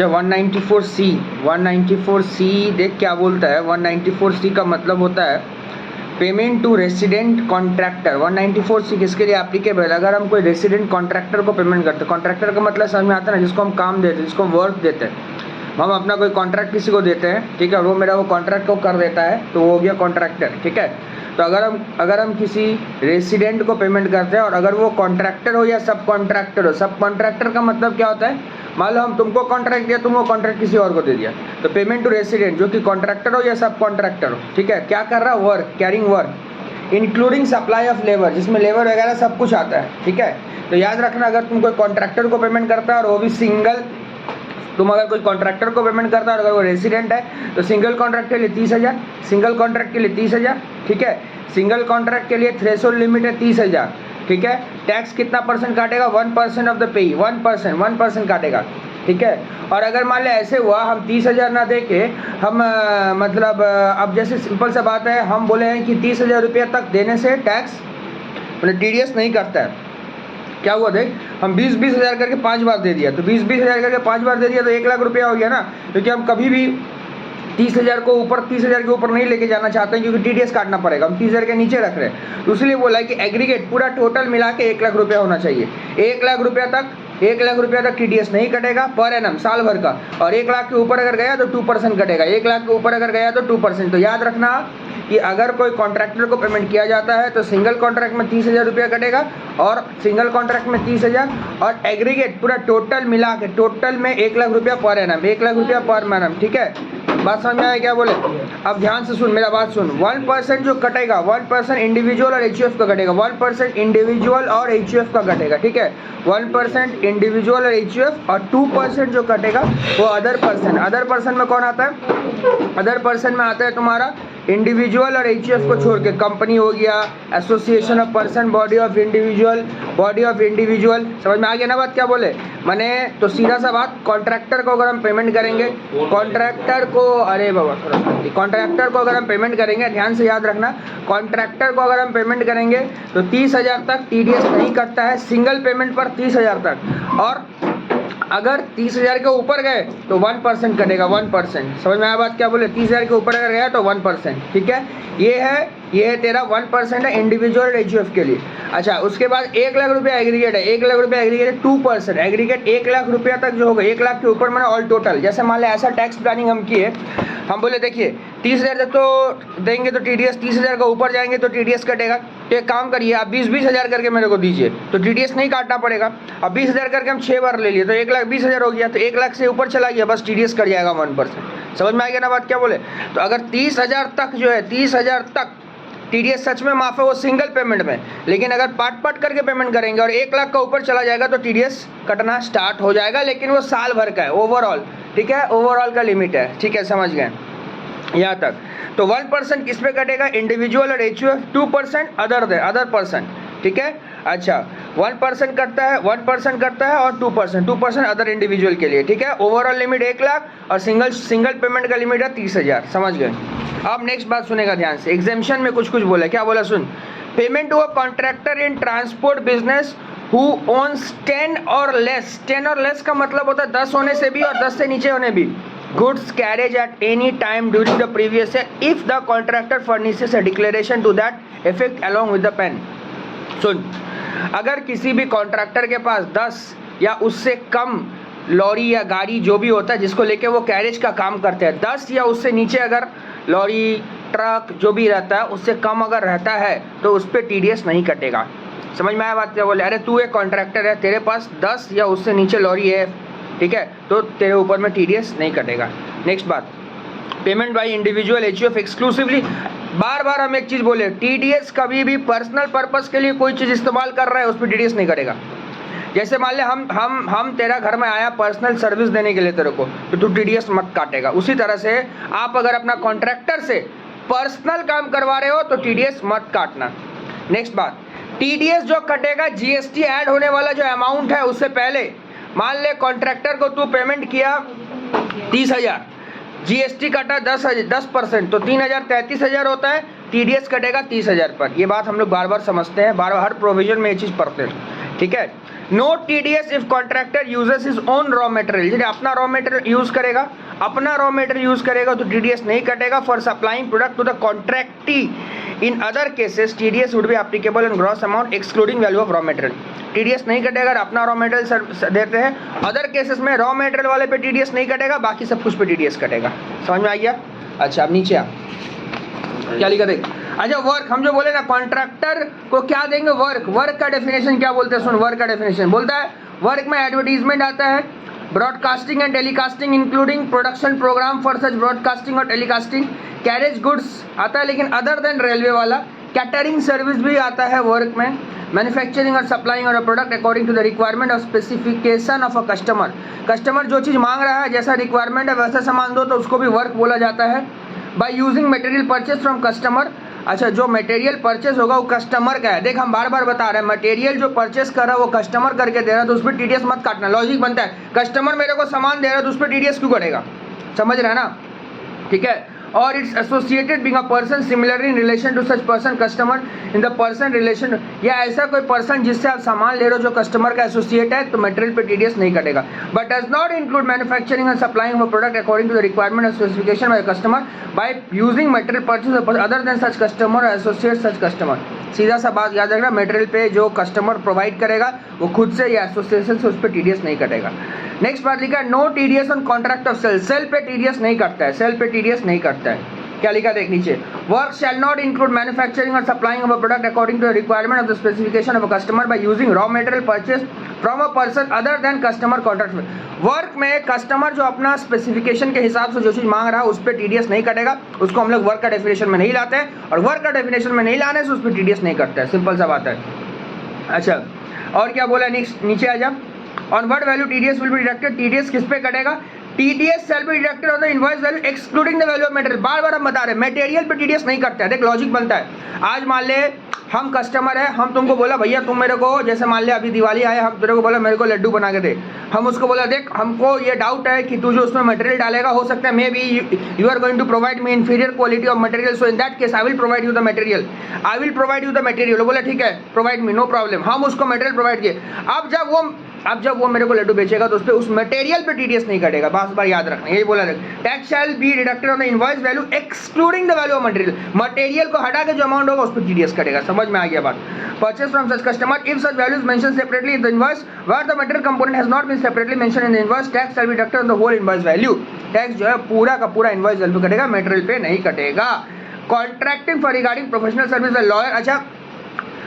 अच्छा 194C 194C देख क्या बोलता है। 194C का मतलब होता है payment to resident contractor. 194C किसके लिए एप्लीकेबल है? अगर हम कोई रेसिडेंट कॉन्ट्रैक्टर को पेमेंट करते हैं, कॉन्ट्रैक्टर का मतलब समझ में आता है ना, जिसको हम काम देते हैं, जिसको वर्क देते हैं, हम अपना कोई कॉन्ट्रैक्ट किसी को देते हैं, ठीक है, और वो मेरा वो कॉन्ट्रैक्ट को कर देता है, तो वो हो गया कॉन्ट्रैक्टर, ठीक है। तो अगर हम किसी रेसिडेंट को पेमेंट करते हैं और अगर वो कॉन्ट्रैक्टर हो या सब कॉन्ट्रैक्टर हो, सब कॉन्ट्रैक्टर का मतलब क्या होता है? मान लो हम तुमको कॉन्ट्रैक्ट दिया, तुम वो कॉन्ट्रैक्ट किसी और को दे दिया, तो पेमेंट टू रेसिडेंट जो कि कॉन्ट्रैक्टर हो या सब कॉन्ट्रैक्टर हो, ठीक है, क्या कर रहा है? Work, carrying work including supply of labour, जिसमें लेबर वगैरह सब कुछ आता है, ठीक है। तो याद रखना, अगर तुम कोई कॉन्ट्रैक्टर को पेमेंट करता है और वो भी सिंगल, तुम अगर कोई कॉन्ट्रैक्टर को पेमेंट करता है और अगर वो रेसिडेंट है तो सिंगल कॉन्ट्रैक्ट के लिए 30,000, सिंगल कॉन्ट्रैक्ट के लिए 30,000, ठीक है। सिंगल कॉन्ट्रैक्ट के लिए थ्रेशोल्ड लिमिट है 30,000, ठीक है। टैक्स कितना परसेंट काटेगा? 1% ऑफ द पे, 1% काटेगा, ठीक है। और अगर मान ले ऐसे हुआ हम 30,000 ना दे के हम मतलब अब जैसे सिंपल सा बात है, हम बोले हैं कि 30,000 रुपये तक देने से टैक्स मतलब TDS नहीं करता है। क्या हुआ देख, हम 20-20 हज़ार करके 5 बार दे दिया, तो 20-20 हज़ार करके 5 बार दे दिया तो 1 लाख रुपया हो गया ना। क्योंकि हम कभी भी 30,000 को ऊपर 30,000 के ऊपर नहीं लेके जाना चाहते हैं, क्योंकि TDS काटना पड़ेगा, हम 30,000 के नीचे रख रहे हैं। तो इसलिए बोला है कि एग्रीगेट पूरा टोटल मिला के 1 लाख रुपया होना चाहिए। 1 लाख रुपया तक TDS नहीं कटेगा पर एनम साल भर का, और 1 लाख के ऊपर अगर गया तो 2% कटेगा, 1 लाख के ऊपर अगर गया तो 2%। तो याद रखना कि अगर कोई कॉन्ट्रैक्टर को पेमेंट किया जाता है तो सिंगल कॉन्ट्रैक्ट में 30,000 रुपया कटेगा, और सिंगल कॉन्ट्रैक्ट में 30,000, और एग्रीगेट पूरा टोटल मिला के टोटल में 1 लाख रुपया पर एनम, 1 लाख रुपया पर एनम, ठीक है। बात समझ में आया क्या बोले? अब ध्यान से सुन, मेरा बात सुन। 1% जो कटेगा, 1% इंडिविजुअल और HUF का कटेगा, 1% इंडिविजुअल और HUF का कटेगा, ठीक है। 1% इंडिविजुअल और HUF, और 2% जो कटेगा वो अदर पर्सन। अदर पर्सन में कौन आता है? अदर पर्सन में आता है तुम्हारा इंडिविजुअल और HUF को छोड़ के कंपनी हो गया, association of person, body of individual. समझ में आ गया ना बात क्या बोले? माने तो सीधा सा बात, कॉन्ट्रैक्टर को अगर हम पेमेंट करेंगे, कॉन्ट्रैक्टर को, अरे बाबा थोड़ा शांति, कॉन्ट्रैक्टर को अगर हम पेमेंट करेंगे, ध्यान से याद रखना, कॉन्ट्रैक्टर को अगर हम पेमेंट करेंगे तो 30,000 तक TDS नहीं कटता है, सिंगल पेमेंट पर 30,000 तक, और अगर 30,000 के ऊपर गए तो 1% कटेगा, 1%। समझ में आया बात क्या बोले? 30,000 के ऊपर अगर गया तो 1%, ठीक है। ये है तेरा 1% है इंडिविजुअल HUF के लिए। अच्छा, उसके बाद 1 लाख रुपया एग्रीगेट है, 1 लाख रुपया एग्रीगेट 2%, एग्रीगेट 1 लाख रुपया तक जो होगा, 1 लाख के ऊपर मैंने ऑल टोटल, जैसे मान लिया ऐसा टैक्स प्लानिंग हम किए, हम बोले देखिए 30,000 तक तो देंगे तो TDS, 30,000 का ऊपर जाएंगे तो TDS कटेगा। तो एक काम करिए, आप 20-20 हज़ार करके मेरे को दीजिए तो TDS नहीं काटना पड़ेगा। अब 20,000 करके हम 6 बार ले लिए तो 1,20,000 हो गया, तो 1 लाख से ऊपर चला गया, बस TDS कट जाएगा 1%। समझ में आ गया ना बात क्या बोले? तो अगर 30,000 तक जो है, 30,000 तक TDS सच में माफ है वो सिंगल पेमेंट में, लेकिन अगर पार्ट करके पेमेंट करेंगे और 1 लाख का ऊपर चला जाएगा तो TDS कटना स्टार्ट हो जाएगा, लेकिन वो साल भर का है ओवरऑल, ठीक है, ओवरऑल का लिमिट है, ठीक है, समझ गए यहाँ तक। तो 1% किस पे कटेगा? इंडिविजुअल और HUF, 2% अदर पर्सन, ठीक है। अच्छा, 1% कटता है, 1% कटता है और 2% अदर इंडिविजुअल के लिए, ठीक है। ओवरऑल लिमिट 1 लाख और सिंगल पेमेंट का लिमिट है 30,000, समझ गए। अब नेक्स्ट बात सुनेगा ध्यान से, एग्जेम्पशन में कुछ बोला, क्या बोला सुन। Payment to a contractor in transport business who owns 10 और लेस, 10 और लेस का मतलब होता है 10 होने से भी और 10 से नीचे होने भी, goods carriage at any time during the previous year if the contractor furnishes a declaration to that effect along with the pen। सुन, अगर किसी भी कॉन्ट्रैक्टर के पास 10 या उससे कम लॉरी या गाड़ी जो भी होता है जिसको लेके वो कैरेज का काम करते हैं, 10 या उससे नीचे अगर लॉरी ट्रक जो भी रहता है उससे कम अगर रहता है तो उस पर TDS नहीं कटेगा। समझ में आया बात क्या बोले? अरे तू एक कॉन्ट्रैक्टर है, तेरे पास 10 या उससे नीचे लॉरी है, ठीक है, तो तेरे ऊपर में TDS नहीं कटेगा। नेक्स्ट बात, payment by individual HUF exclusively. बार बार हम एक चीज़ बोले, TDS कभी भी पर्सनल पर्पस के लिए कोई चीज़ इस्तेमाल कर रहा है उस पर TDS नहीं कटेगा। जैसे मान ले हम तेरा घर में आया पर्सनल सर्विस देने के लिए तेरे को, तो तू TDS मत काटेगा। उसी तरह से आप अगर अपना कॉन्ट्रैक्टर से पर्सनल काम करवा रहे हो तो TDS मत काटना। नेक्स्ट बात, TDS जो कटेगा GST ऐड होने वाला जो अमाउंट है उससे पहले। मान ले कॉन्ट्रैक्टर को तू पेमेंट किया 30,000, GST कटा 10%, तो 3,000 33,000 होता है, TDS कटेगा 30,000 पर। ये बात हम लोग बार बार समझते हैं, बार बार हर प्रोविजन में ये चीज़ पढ़ते हैं, ठीक है। No TDS if contractor uses his own raw material, यदि अपना रॉ मटेरियल यूज करेगा, अपना रॉ मटेरियल यूज करेगा तो टीडीएस नहीं कटेगा for supplying product to the contractee. In other cases TDS would be applicable in gross amount excluding value of raw material. TDS नहीं कटेगा, अपना रॉ मटेरियल देते हैं, अदर केसेस में रॉ मटेरियल वाले पे टीडीएस नहीं कटेगा, बाकी सब कुछ पे टीडीएस कटेगा। समझ में आ गया? अच्छा अब नीचे आ, क्या लिखा देख। अच्छा वर्क, हम जो बोले ना कॉन्ट्रैक्टर को क्या देंगे, वर्क। वर्क का डेफिनेशन क्या बोलते हैं, सुन वर्क का डेफिनेशन बोलता है, वर्क में एडवर्टीजमेंट आता है, broadcasting and telecasting including production programme for such broadcasting और टेलीकास्टिंग, कैरेज गुड्स आता है लेकिन अदर देन रेलवे वाला, कैटरिंग सर्विस भी आता है वर्क में, मैन्युफैक्चरिंग और सप्लाइंग और product according to the requirement और specification of a customer. Customer जो चीज़ मांग रहा है, जैसा रिक्वायरमेंट है वैसा सामान दो, तो उसको भी वर्क बोला जाता है। Bye using material purchase from customer, अच्छा जो मटेरियल परचेस होगा वो कस्टमर का है। देख हम बार बार बता रहे हैं, मटेरियल जो परचेस कर रहा है वो कस्टमर करके दे रहा है, तो उस पर टीडीएस मत काटना। लॉजिक बनता है, कस्टमर मेरे को सामान दे रहा है तो उस पर टीडीएस क्यों कटेगा, समझ रहे हैं ना? ठीक है। और it's associated being a person similar in relation to such person customer in the person relation, या ऐसा कोई पर्सन जिससे आप सामान ले रहे हो जो कस्टमर का एसोसिएट है तो मटेरियल पे टीडीएस नहीं कटेगा। But does not include manufacturing and supplying of product according to the requirement और specification by customer by using material purchase other than such customer और एसोसिएट सच कस्टमर। सीधा सा बात याद रखना, मटेरियल पे जो कस्टमर प्रोवाइड करेगा वो खुद से या एसोसिएशन से उस पर टीडीएस नहीं कटेगा। नेक्स्ट बात लिखा है, no TDS on contract of sale, sale पे टीडीएस नहीं कटता है, सेल पे टीडीएस नहीं कटता है। क्या लिखा देख नीचे, work shall not include manufacturing और supplying of a product according to the requirement of the specification of a customer by using raw material purchase from a person other than customer contract में। Work में customer जो अपना specification के हिसाब से जो चीज़ मांग रहा है उस पर टीडीएस नहीं कटेगा, उसको हम लोग वर्क का डेफिनेशन में नहीं लाते हैं, और वर्क का डेफिनेशन में नहीं लाने से उस पर टीडीएस नहीं करता है, सिंपल सा बात है। अच्छा और क्या बोला, नेक्स्ट नीचे आ जा, on what value TDS will be deducted, TDS किस पे कटेगा, TDS shall be deducted on the invoice value excluding the value of material. बार बार हम बता रहे हैं मटेरियल पे टीडीएस नहीं करता है। देख लॉजिक बनता है, आज मान ले हम कस्टमर है, हम तुमको बोला भैया तुम मेरे को, जैसे मान ले अभी दिवाली आए, हम तेरे को बोला मेरे को लड्डू बना के दे, हम उसको बोला देख हमको ये डाउट है कि तू जो उसमें मटेरियल डालेगा हो सकता है may be you are going to provide me inferior quality of material, so in that case I will provide you the material, I will provide you the material. बोला ठीक है प्रोवाइड मी, नो प्रॉब्लम, हम उसको material provide किए। अब जब वो मेरे को लड्डू बेचेगा तो उस पर उस मटेरियल पे टीडीएस नहीं कटेगा, बार बार याद रखना, यही बोला। Tax shall be deducted on the invoice value excluding the value of material, material को हटा के जो अमाउंट होगा उस पर टीडीएस कटेगा। समझ में आ गया बात? Purchase from such customer if such values mention separately in the invoice where the material component has not been separately mention in the invoice, tax shall be deducted on the whole invoice value. Tax जो है पूरा का पूरा invoice value पे कटेगा, material पे नहीं कटेगा। Contracting for regarding professional service by lawyer, अच्छा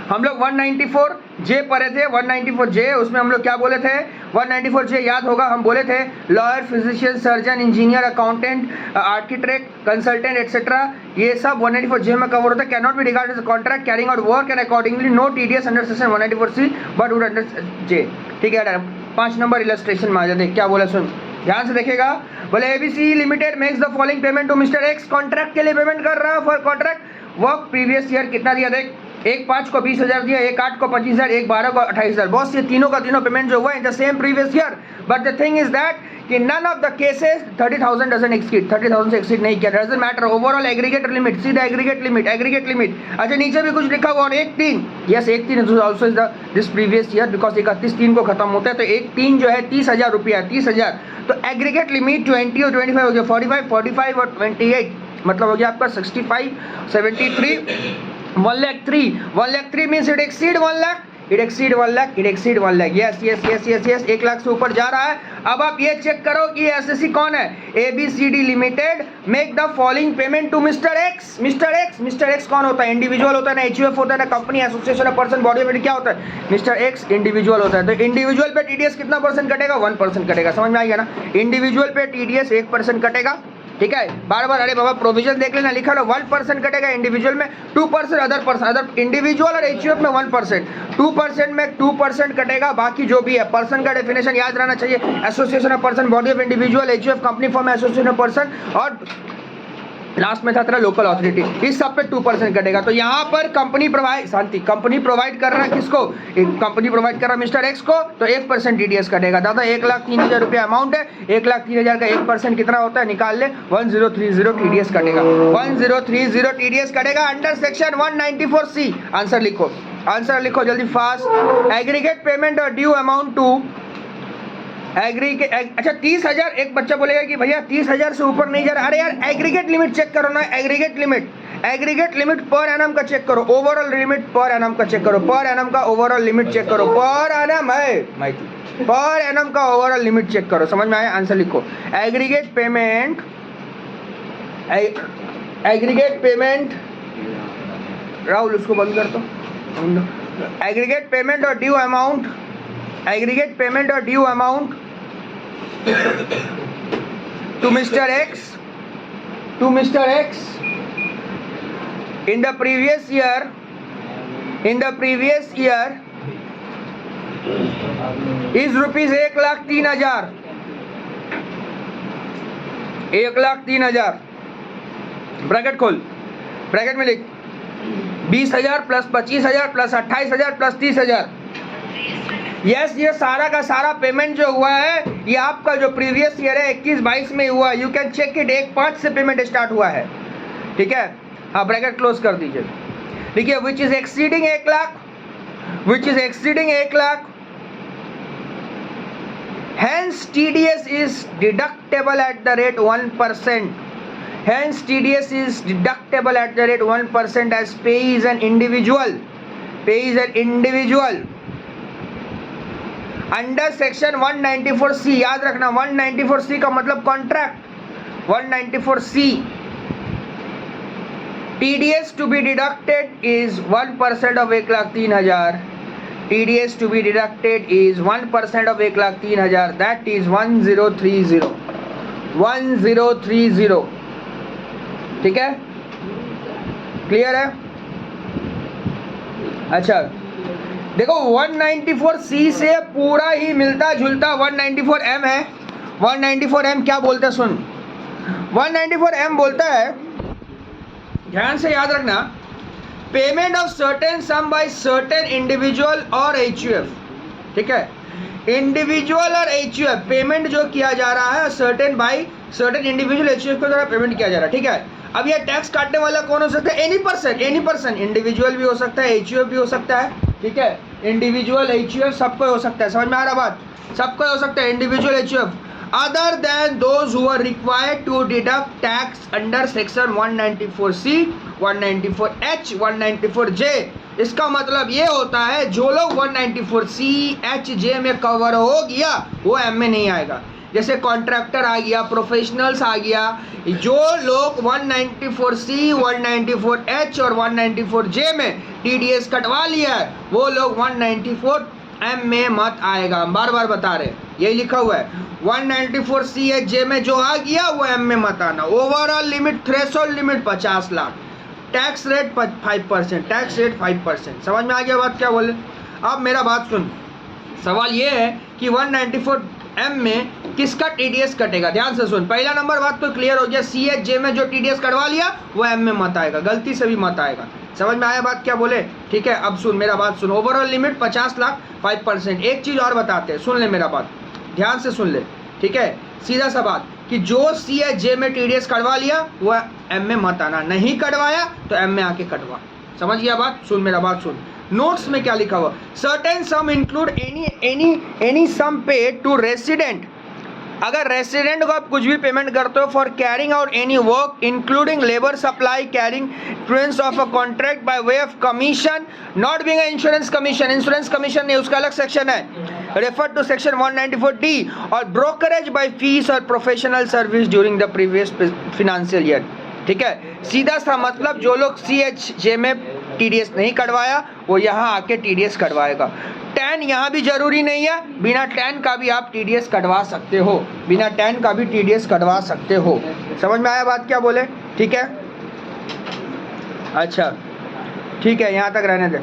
हम लोग 194J पढ़े थे, 194J उसमें हम लोग क्या बोले थे, 194J याद होगा, हम बोले थे lawyer, physician, surgeon, engineer, accountant, architect, consultant etcetera, ये सब 194J में कवर होता है। Can not be regarded as contract carrying out work and accordingly no TDS under section 194C but would under J। ठीक है, 5 नंबर इलस्ट्रेशन में आ जाते, क्या बोला सुन ध्यान से देखेगा। बोले ABC limited makes the following payment to mister X, contract के लिए पेमेंट कर रहा है for contract work previous year कितना दिया देख, 1/5 को 20,000 दिया, 1/8 को 25,000, 1/12 को 28,000। बॉस ये तीनों का तीनों पेमेंट जो हुआ in the same previous year, but the thing is that कि none of the cases 30,000 doesn't exceed, 30,000 से एक्सीड नहीं किया, doesn't matter, overall aggregate limit, see the aggregate limit, aggregate limit. अच्छा नीचे भी कुछ लिखा हुआ और 1/3, yes 1/3 is also is the this previous year because 31/3 को खत्म होता है, तो 1/3 जो है 30,000 रुपया, 30,000, तो एग्रीगेट लिमिट 20 और 25 हो गया 45, 45 और 28 मतलब हो गया आपका 65, 73, 1,03 means it exceed 1 lakh, it exceed 1 lakh, it exceed 1 lakh, yes yes yes yes yes 1 lakh से ऊपर जा रहा है। अब आप ये चेक करो कि एसएससी कौन है, ABCD limited make the following payment to mister X. Mister X कौन होता है, इंडिविजुअल होता है ना, HUF होता है ना, company association of person body of क्या होता है, मिस्टर एक्स इंडिविजुअल होता है। तो इंडिविजुअल पे टीडीएस कितना % कटेगा, 1% कटेगा, समझ में आ गया ना। इंडिविजुअल पे टीडीएस 1% कटेगा, ठीक है, बार बार अरे बाबा प्रोविजन देख लेना, लिखा लो 1% कटेगा इंडिविजुअल में, 2% अदर पर्सन, अदर इंडिविजुअल और HUF में 1%, 2% में 2% कटेगा, बाकी जो भी है पर्सन का डेफिनेशन याद रहना चाहिए, association of person body of individual, HUF company form association of person, और लास्ट में था तेरा लोकल अथॉरिटी, इस सब पे 2% कटेगा। तो यहाँ पर कंपनी प्रोवाइड कर रहा है किसको, कंपनी प्रोवाइड कर रहा है मिस्टर एक्स को, तो 1% टीडीएस कटेगा। दादा 1,03,000 रुपया अमाउंट है, 1,03,000 का 1% कितना होता है निकाल ले, 1030 टीडीएस कटेगा, 1030 टीडीएस कटेगा अंडर सेक्शन 194C। आंसर लिखो, आंसर लिखो जल्दी फास्ट। एग्रीगेट पेमेंट और ड्यू अमाउंट टू अच्छा 30,000। एक बच्चा बोलेगा कि भैया 30,000 से ऊपर नहीं जा रहा। अरे यार एग्रीगेट लिमिट चेक करो ना, एग्रीगेट लिमिट पर एनम का चेक करो, ओवरऑल लिमिट पर एनम का चेक करो, पर एनम का ओवरऑल लिमिट चेक करो, पर एनम है माहिती, पर एनम का ओवरऑल लिमिट चेक करो। समझ में आया? आंसर लिखो। एग्रीगेट पेमेंट राहुल उसको बंद कर दो। एग्रीगेट पेमेंट और due amount to Mr. X in the previous year is rupees 1,03,000। 1,03,000 bracket खोल, ब्रैकेट में लिख 20,000 प्लस 25,000 प्लस 28,000 प्लस 30,000। यस ये सारा का सारा पेमेंट जो हुआ है ये आपका जो प्रीवियस ईयर है 21-22 में हुआ। यू कैन चेक इट, 1/5 से पेमेंट स्टार्ट हुआ है। ठीक है, हाँ ब्रैकेट क्लोज कर दीजिए। देखिए which is exceeding 1 lakh, hence TDS is deductible at the rate 1%, as payee is an individual under section 194C। याद रखना 194C का मतलब contract. 194C TDS to be deducted is 1% of 1,03,000। TDS to be deducted is 1% of 1,03,000, that is 1030। ठीक है, clear है? अच्छा देखो 194C से पूरा ही मिलता जुलता 194M है। 194M क्या बोलते हैं सुन, 194M बोलता है, ध्यान से याद रखना, payment of certain sum by certain individual और HUF। ठीक है, इंडिविजुअल और HUF पेमेंट जो किया जा रहा है certain by certain individual HUF के द्वारा पेमेंट किया जा रहा है। ठीक है, अब ये टैक्स काटने वाला कौन हो सकता है? एनी पर्सन, इंडिविजुअल भी हो सकता है, HUF भी हो सकता है। ठीक है, इंडिविजुअल HUF सबको हो सकता है। समझ में आ रहा बात? सबको हो सकता है individual HUF, other than those who are required to deduct tax under section 194C, 194H, 194J। इसका मतलब ये होता है जो लोग 194C, H, J में कवर हो गया वो M में नहीं आएगा। जैसे कॉन्ट्रैक्टर आ गया, प्रोफेशनल्स आ गया। जो लोग 194C, 194H और 194J में TDS कटवा लिया है वो लोग 194M में मत आएगा। हम बार बार बता रहे हैं, यही लिखा हुआ है 194C, H, J में जो आ गया वो M में मत आना। Overall limit, threshold limit 50 lakh, tax rate 5%। समझ में आ गया बात क्या बोले? अब मेरा बात सुन, सवाल ये है कि 194M में किसका TDS कटेगा। ध्यान से सुन, पहला नंबर बात तो क्लियर हो गया, CH, J में जो TDS कटवा लिया वो M में मत आएगा, गलती से भी मत आएगा। समझ में आया बात क्या बोले? ठीक है, अब सुन मेरा बात सुन, ओवरऑल लिमिट 50 लाख, 5%। एक चीज़ और बताते हैं, सुन ले मेरा बात, ध्यान से सुन ले। ठीक है, सीधा सा बात कि जो CH, J में TDS कटवा लिया वो M में मत आना, नहीं कटवाया तो M में आके कटवा। समझ गया बात? सुन मेरा बात सुन, नोट्स में क्या लिखा हुआ, certain sum include any sum paid to resident. अगर रेसिडेंट को आप कुछ भी पेमेंट करते हो for carrying out any work including labour supply, carrying influence of a contract by way of commission, not being insurance commission नहीं, उसका अलग सेक्शन है, रेफर टू सेक्शन 194D, और ब्रोकरेज बाय फीस और professional service during the previous financial year. ठीक है, सीधा सा मतलब जो लोग CH, J में TDS नहीं कटवाया वो यहाँ आके TDS कटवाएगा। टैन यहाँ भी जरूरी नहीं है, बिना टैन का भी आप TDS कटवा सकते हो, बिना टैन का भी TDS कटवा सकते हो। समझ में आया बात क्या बोले? ठीक है, अच्छा ठीक है, यहाँ तक रहने दे।